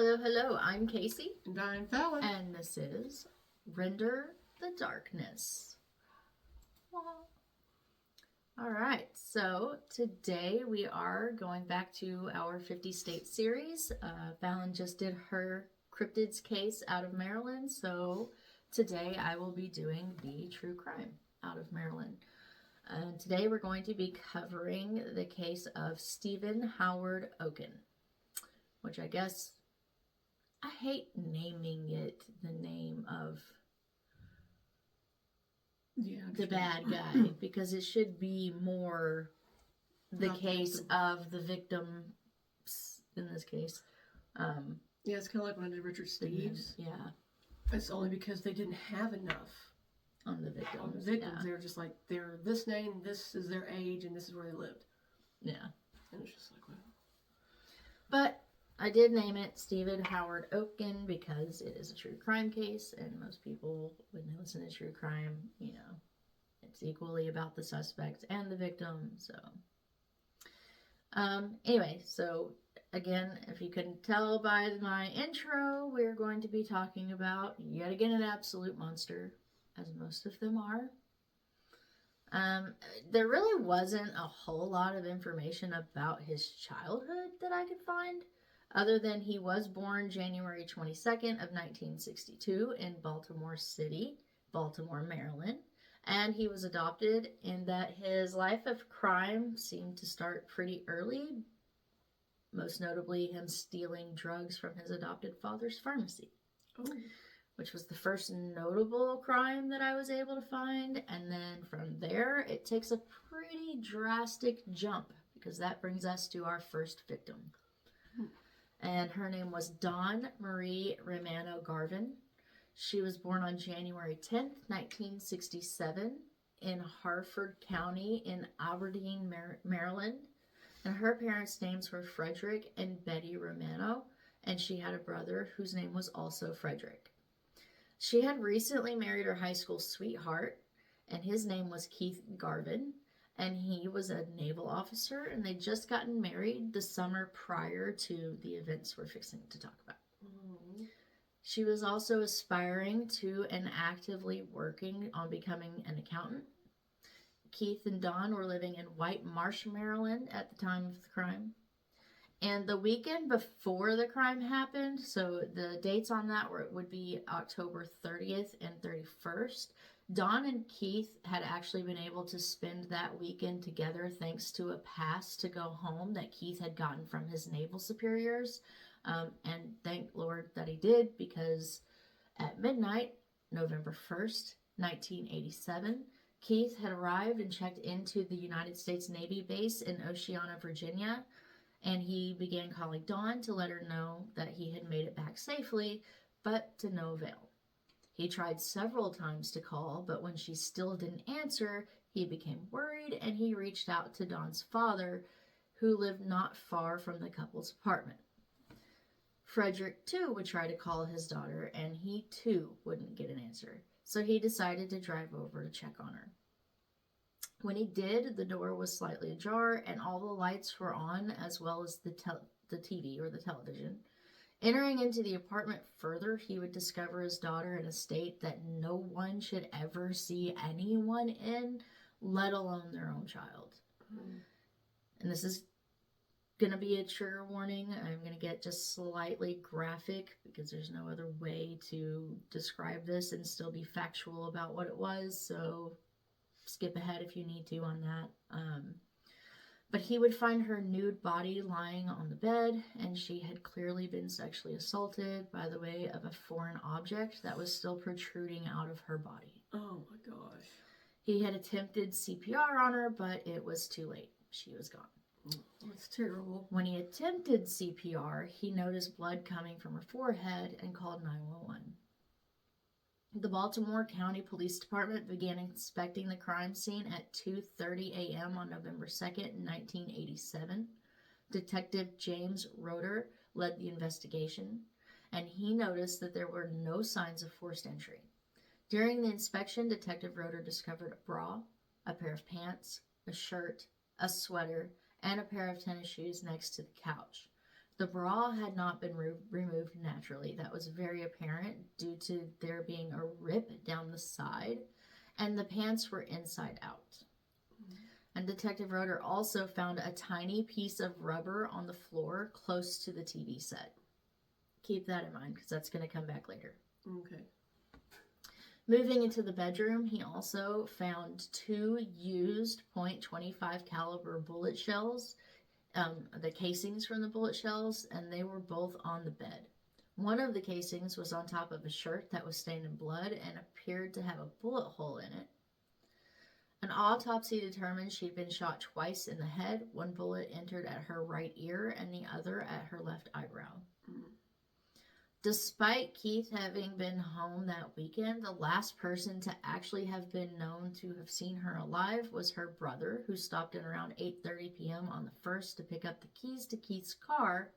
Hello, hello. I'm Casey, And I'm Fallon. and this is Render the Darkness. All right, so today we are going back to our 50 state series. Fallon just did her cryptids case out of Maryland, so today I will be doing the true crime out of Maryland. Today we're going to be covering the case of Stephen Howard Oken, which I guess I hate naming it the name of the bad guy because it should be more the Not case of the victim in this case. Yeah, it's kind of like when I did Richard Steve's. Yeah. It's only because they didn't have enough On the victims. on the victims. Yeah. They were just like, they're this name, this is their age, and this is where they lived. Yeah. And it's just like, well. But I did name it Stephen Howard Oken because it is a true crime case, and most people, when they listen to true crime, it's equally about the suspect and the victim. So, anyway, so again, if you couldn't tell by my intro, we're going to be talking about yet again an absolute monster, as most of them are. There really wasn't a whole lot of information about his childhood that I could find, other than he was born January 22nd of 1962 in Baltimore City, Baltimore, Maryland, and he was adopted in that his life of crime seemed to start pretty early, most notably him stealing drugs from his adopted father's pharmacy. Oh. Which was the first notable crime that I was able to find. And then from there, it takes a pretty drastic jump because that brings us to our first victim. And her name was Dawn Marie Romano Garvin. She was born on January 10th, 1967 in Harford County in Aberdeen, Maryland. And her parents' names were Frederick and Betty Romano. And she had a brother whose name was also Frederick. She had recently married her high school sweetheart, and his name was Keith Garvin, and he was a naval officer, and they'd just gotten married the summer prior to the events we're fixing to talk about. Mm-hmm. She was also aspiring to and actively working on becoming an accountant. Keith and Dawn were living in White Marsh, Maryland at the time of the crime. And the weekend before the crime happened, so the dates on that would be October 30th and 31st. Dawn and Keith had actually been able to spend that weekend together thanks to a pass to go home that Keith had gotten from his naval superiors. And thank Lord that he did, because at midnight, November 1st, 1987, Keith had arrived and checked into the United States Navy base in Oceana, Virginia. And he began calling Dawn to let her know that he had made it back safely, but to no avail. He tried several times to call, but when she still didn't answer, he became worried and he reached out to Dawn's father, who lived not far from the couple's apartment. Frederick, too, would try to call his daughter, and he, too, wouldn't get an answer. So he decided to drive over to check on her. When he did, the door was slightly ajar and all the lights were on, as well as the TV or the television. Entering into the apartment further, he would discover his daughter in a state that no one should ever see anyone in, let alone their own child. And this is going to be a trigger warning. I'm going to get just slightly graphic because there's no other way to describe this and still be factual about what it was, so skip ahead if you need to on that. But he would find her nude body lying on the bed, and she had clearly been sexually assaulted by the way of a foreign object that was still protruding out of her body. Oh my gosh. He had attempted CPR on her, but it was too late. She was gone. That's terrible. When he attempted CPR, he noticed blood coming from her forehead and called 911. The Baltimore County Police Department began inspecting the crime scene at 2:30 a.m. on November 2nd, 1987. Detective James Roeder led the investigation, and he noticed that there were no signs of forced entry. During the inspection, Detective Roeder discovered a bra, a pair of pants, a shirt, a sweater, and a pair of tennis shoes next to the couch. The bra had not been removed naturally. That was very apparent due to there being a rip down the side, and the pants were inside out. And Detective Roeder also found a tiny piece of rubber on the floor close to the TV set. Keep that in mind because that's going to come back later. Okay. Moving into the bedroom, he also found 2 used .25 caliber bullet shells, the casings from the bullet shells, and they were both on the bed. One of the casings was on top of a shirt that was stained in blood and appeared to have a bullet hole in it. An autopsy determined she'd been shot twice in the head. One bullet entered at her right ear and the other at her left eyebrow. Despite Keith having been home that weekend, the last person to actually have been known to have seen her alive was her brother, who stopped in around 8:30 p.m. on the 1st to pick up the keys to Keith's car.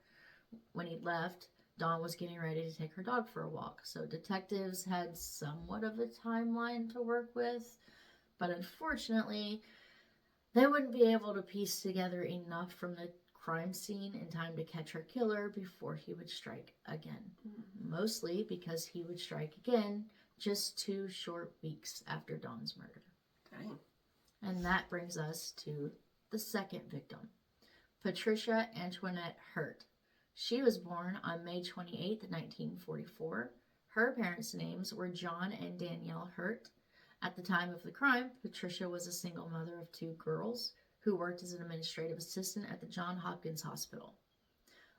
When he left, Dawn was getting ready to take her dog for a walk, so detectives had somewhat of a timeline to work with, but unfortunately, they wouldn't be able to piece together enough from the crime scene in time to catch her killer before he would strike again. Mostly because he would strike again just 2 short weeks after Dawn's murder. Dang. And that brings us to the second victim, Patricia Antoinette Hurt. She was born on May 28, 1944. Her parents' names were John and Danielle Hurt. At the time of the crime, Patricia was a single mother of 2 girls who worked as an administrative assistant at the Johns Hopkins Hospital.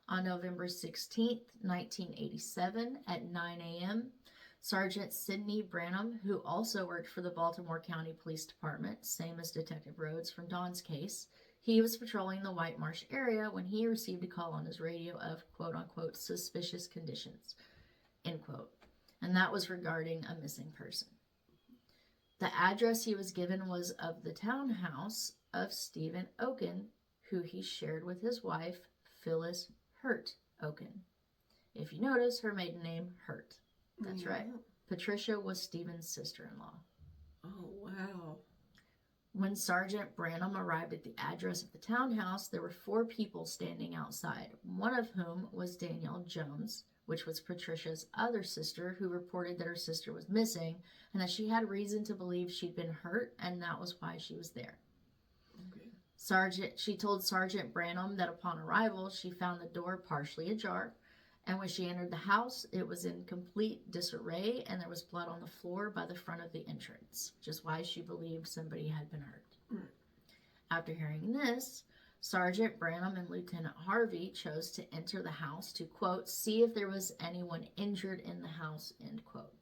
On November 16, 1987, at 9 a.m., Sergeant Sidney Branham, who also worked for the Baltimore County Police Department, same as Detective Rhodes from Dawn's case, he was patrolling the White Marsh area when he received a call on his radio of quote-unquote suspicious conditions, end quote, and that was regarding a missing person. The address he was given was of the townhouse of Stephen Oken, who he shared with his wife, Phyllis Hurt Oken. If you notice, her maiden name, Hurt. That's right. Patricia was Stephen's sister-in-law. Oh, wow. When Sergeant Branham arrived at the address of the townhouse, there were 4 people standing outside, one of whom was Danielle Jones, which was Patricia's other sister, who reported that her sister was missing and that she had reason to believe she'd been hurt, and that was why she was there. She told Sergeant Branham that upon arrival, she found the door partially ajar, and when she entered the house, it was in complete disarray, and there was blood on the floor by the front of the entrance, which is why she believed somebody had been hurt. After hearing this, Sergeant Branham and Lieutenant Harvey chose to enter the house to, quote, see if there was anyone injured in the house, end quote.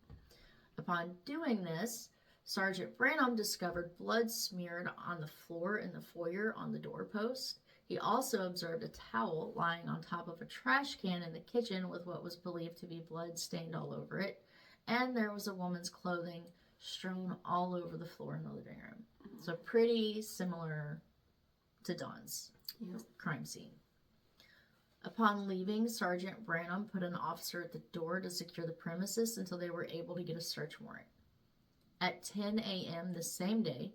Upon doing this, Sergeant Branham discovered blood smeared on the floor in the foyer on the doorpost. He also observed a towel lying on top of a trash can in the kitchen with what was believed to be blood stained all over it, and there was a woman's clothing strewn all over the floor in the living room. So pretty similar to Dawn's crime scene. Upon leaving, Sergeant Branham put an officer at the door to secure the premises until they were able to get a search warrant. At 10 a.m. the same day,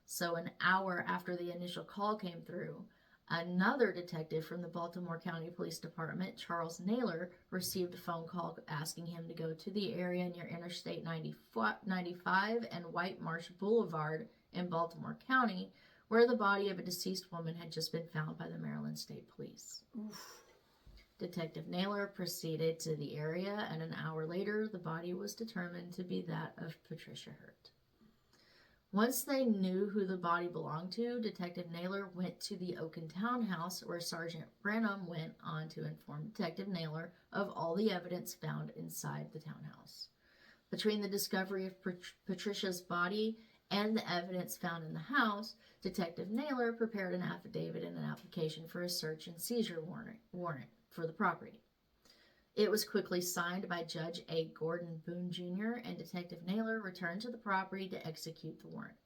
so an hour after the initial call came through, another detective from the Baltimore County Police Department, Charles Naylor, received a phone call asking him to go to the area near Interstate 95 and White Marsh Boulevard in Baltimore County, where the body of a deceased woman had just been found by the Maryland State Police. Detective Naylor proceeded to the area, and an hour later, the body was determined to be that of Patricia Hurt. Once they knew who the body belonged to, Detective Naylor went to the Oken townhouse, where Sergeant Branham went on to inform Detective Naylor of all the evidence found inside the townhouse. Between the discovery of Patricia's body and the evidence found in the house, Detective Naylor prepared an affidavit and an application for a search and seizure warrant for the property. It was quickly signed by Judge A. Gordon Boone Jr., and Detective Naylor returned to the property to execute the warrant.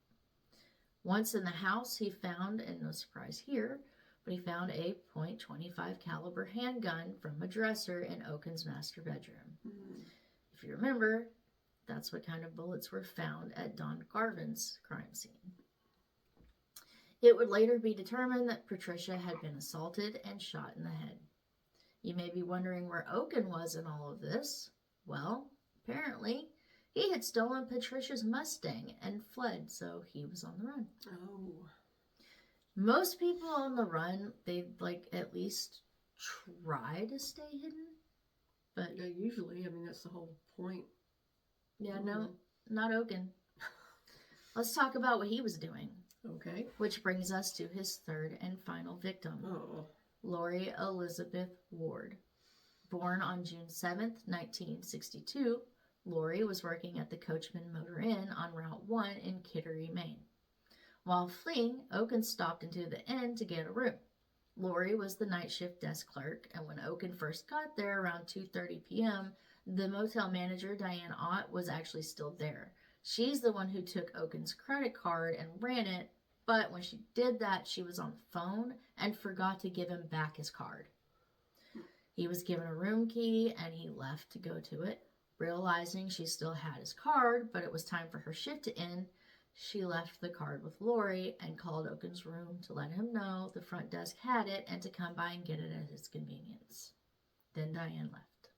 Once in the house, he found, and no surprise here, but he found a .25 caliber handgun from a dresser in Oken's master bedroom. If you remember, that's what kind of bullets were found at Don Garvin's crime scene. It would later be determined that Patricia had been assaulted and shot in the head. You may be wondering where Oken was in all of this. Well, apparently, he had stolen Patricia's Mustang and fled, so he was on the run. Oh. Most people on the run, they like at least try to stay hidden. But yeah, usually, I mean, that's the whole point. Yeah, no, not Oken. Let's talk about what he was doing. Okay. Which brings us to his third and final victim, Lori Elizabeth Ward. Born on June 7th, 1962, Lori was working at the Coachman Motor Inn on Route 1 in Kittery, Maine. While fleeing, Oken stopped into the inn to get a room. Lori was the night shift desk clerk, and when Oken first got there around 2:30 p.m., the motel manager, Diane Ott, was actually still there. She's the one who took Oken's credit card and ran it, but when she did that, she was on the phone and forgot to give him back his card. He was given a room key, and he left to go to it. Realizing she still had his card, but it was time for her shift to end, she left the card with Lori and called Oken's room to let him know the front desk had it and to come by and get it at his convenience. Then Diane left.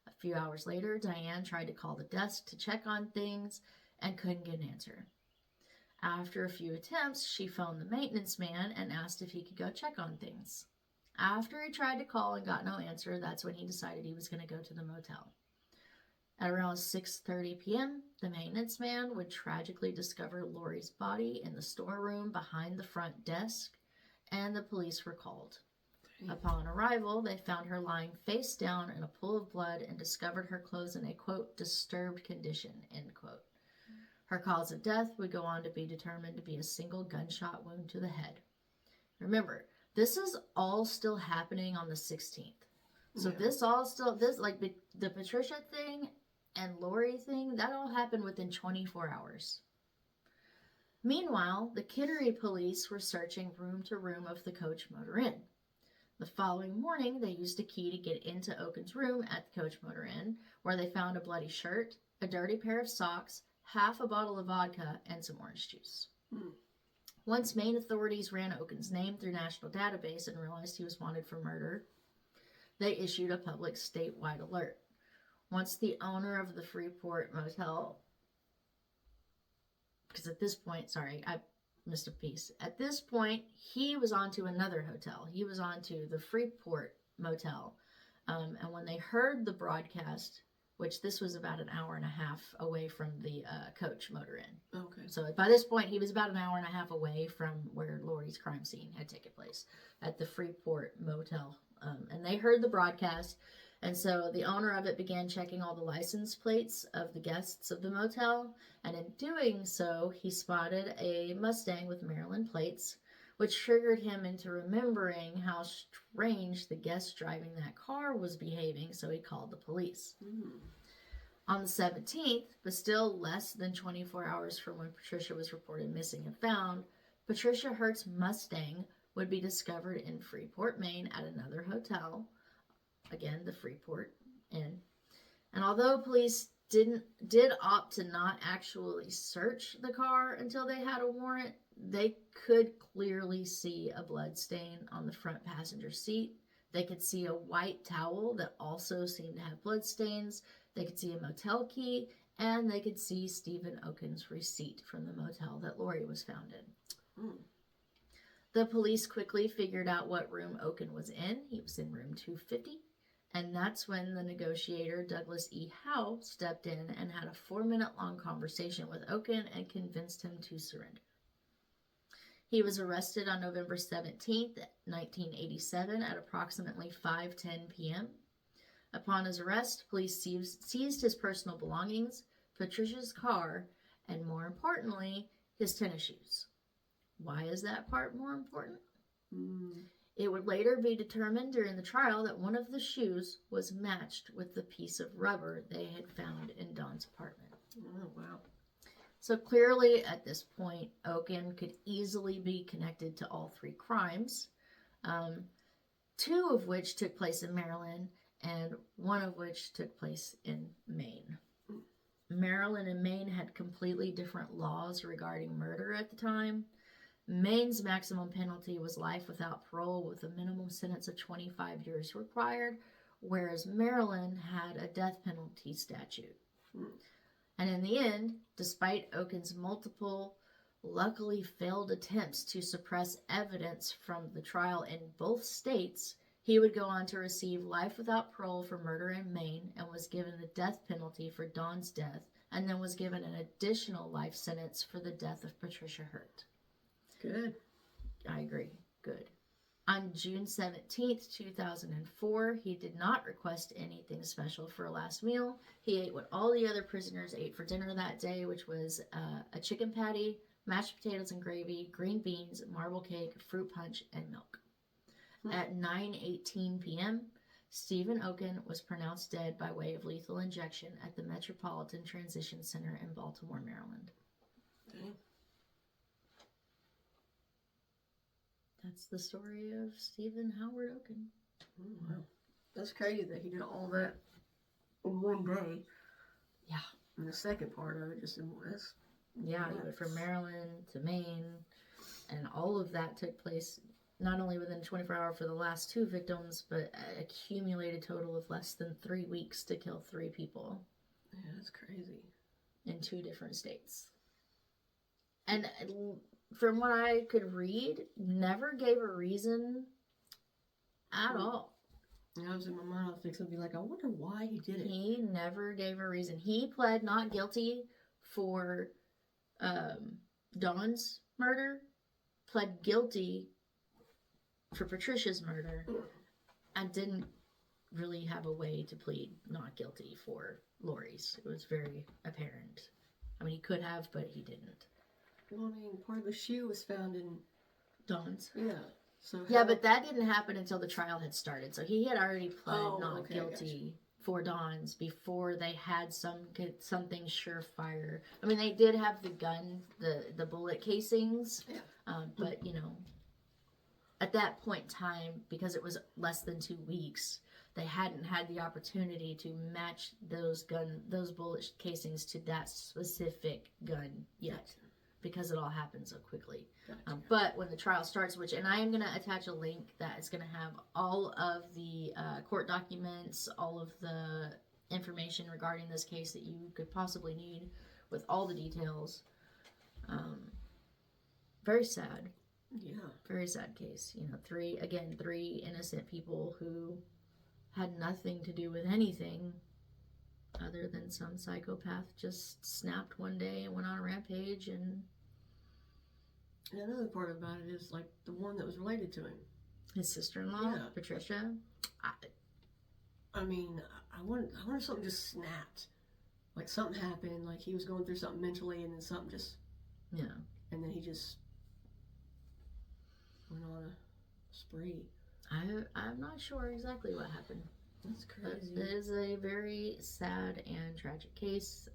A few hours later, Diane tried to call the desk to check on things and couldn't get an answer. After a few attempts, she phoned the maintenance man and asked if he could go check on things. After he tried to call and got no answer, that's when he decided he was going to go to the motel. At around 6:30 p.m., the maintenance man would tragically discover Lori's body in the storeroom behind the front desk, and the police were called. Upon arrival, they found her lying face down in a pool of blood and discovered her clothes in a, quote, disturbed condition, end quote. Her cause of death would go on to be determined to be a single gunshot wound to the head. Remember, this is all still happening on the 16th. So the Patricia thing and Lori thing, that all happened within 24 hours. Meanwhile, the Kittery police were searching room to room of the Coach Motor Inn. The following morning, they used a key to get into Oken's room at the Coach Motor Inn, where they found a bloody shirt, a dirty pair of socks, half a bottle of vodka, and some orange juice. Once Maine authorities ran Oken's name through national database and realized he was wanted for murder, they issued a public statewide alert. Once the owner of the Freeport Motel, because at this point, sorry, I missed a piece. At this point, he was on to another hotel. He was on to the Freeport Motel. And when they heard the broadcast, which this was about an hour and a half away from the Coach Motor Inn. Okay. So by this point, he was about an hour and a half away from where Lori's crime scene had taken place at the Freeport Motel. And they heard the broadcast. And so the owner of it began checking all the license plates of the guests of the motel. And in doing so, he spotted a Mustang with Maryland plates, which triggered him into remembering how strange the guest driving that car was behaving. So he called the police. On the 17th, but still less than 24 hours from when Patricia was reported missing and found, Patricia Hurt's Mustang would be discovered in Freeport, Maine at another hotel. Again, the Freeport Inn. And although police did opt to not actually search the car until they had a warrant, they could clearly see a blood stain on the front passenger seat. They could see a white towel that also seemed to have blood stains. They could see a motel key, and they could see Stephen Oken's receipt from the motel that Lori was found in. The police quickly figured out what room Oken was in. He was in room 250. And that's when the negotiator, Douglas E. Howe, stepped in and had a 4-minute-long conversation with Oken and convinced him to surrender. He was arrested on November 17th, 1987 at approximately 5:10 p.m. Upon his arrest, police seized his personal belongings, Patricia's car, and more importantly, his tennis shoes. Why is that part more important? It would later be determined during the trial that one of the shoes was matched with the piece of rubber they had found in Don's apartment. Oh, wow. So clearly, at this point, Oken could easily be connected to all three crimes, 2 of which took place in Maryland, and 1 of which took place in Maine. Maryland and Maine had completely different laws regarding murder at the time. Maine's maximum penalty was life without parole with a minimum sentence of 25 years required, whereas Maryland had a death penalty statute. And in the end, despite Oken's multiple, luckily failed attempts to suppress evidence from the trial in both states, he would go on to receive life without parole for murder in Maine and was given the death penalty for Dawn's death, and then was given an additional life sentence for the death of Patricia Hurt. Good. I agree. Good. On June 17th, 2004, he did not request anything special for a last meal. He ate what all the other prisoners ate for dinner that day, which was a chicken patty, mashed potatoes and gravy, green beans, marble cake, fruit punch, and milk. At 9:18 p.m., Stephen Oken was pronounced dead by way of lethal injection at the Metropolitan Transition Center in Baltimore, Maryland. Okay. That's the story of Stephen Howard Oken. Wow. That's crazy that he did all that in one day. Yeah. And the second part of it, just in this. Yeah, he went from Maryland to Maine, and all of that took place not only within 24 hours for the last 2 victims, but an accumulated total of less than 3 weeks to kill 3 people. Yeah, that's crazy. In 2 different states. And from what I could read, never gave a reason at all. I was in my mind, I was fixing to be like, I wonder why he did it. He never gave a reason. He pled not guilty for Dawn's murder, pled guilty for Patricia's murder, and didn't really have a way to plead not guilty for Lori's. It was very apparent. I mean, he could have, but he didn't. Well, I mean, part of the shoe was found in Dawn's. Yeah. So yeah, but that didn't happen until the trial had started. So he had already pled not okay, guilty for Dawn's before they had something surefire. I mean, they did have the gun, the bullet casings. Yeah. But you know, at that point in time, because it was less than 2 weeks, they hadn't had the opportunity to match those bullet casings to that specific gun yet, because it all happened so quickly. Gotcha. But when the trial starts, and I am going to attach a link that is going to have all of the court documents, all of the information regarding this case that you could possibly need, with all the details. Very sad. Yeah. Very sad case. You know, 3 innocent people who had nothing to do with anything other than some psychopath just snapped one day and went on a rampage. And another part about it is, like, the one that was related to him. His sister-in-law, Yeah. Patricia. I mean, I wonder if something just snapped. Like, something happened, like he was going through something mentally, and then something just... Yeah. And then he just went on a spree. I'm not sure exactly what happened. That's crazy. But it is a very sad and tragic case.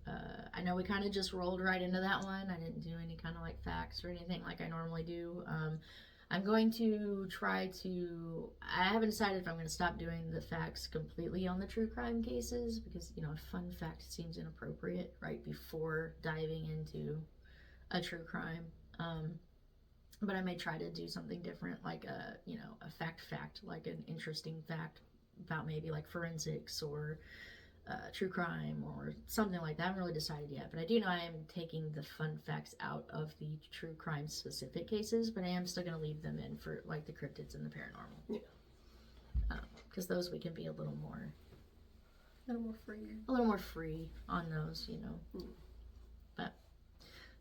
I know we kind of just rolled right into that one. I didn't do any kind of like facts or anything like I normally do. I'm going to try to... I haven't decided if I'm going to stop doing the facts completely on the true crime cases, because, you know, a fun fact seems inappropriate right before diving into a true crime. But I may try to do something different, like a fact, like an interesting fact about maybe like forensics or true crime or something like that. I haven't really decided yet, but I do know I am taking the fun facts out of the true crime specific cases, but I am still going to leave them in for like the cryptids and the paranormal. Yeah. Because those we can be a little more free on those, you know. But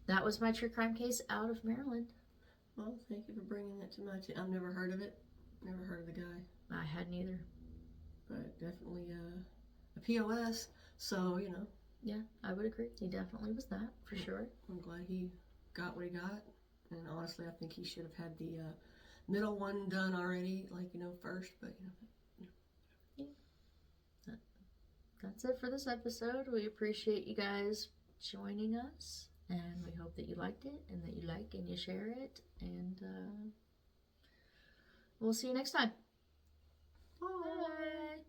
that was my true crime case out of Maryland. Well, thank you for bringing that to my attention. I've never heard of it. Never heard of the guy. I hadn't either. But definitely a POS, so, you know. Yeah, I would agree. He definitely was that, for sure. I'm glad he got what he got. And honestly, I think he should have had the middle one done already, like, you know, first. But, you know. Yeah. That's it for this episode. We appreciate you guys joining us. And we hope that you liked it and that you like and you share it. And we'll see you next time. Bye. Bye.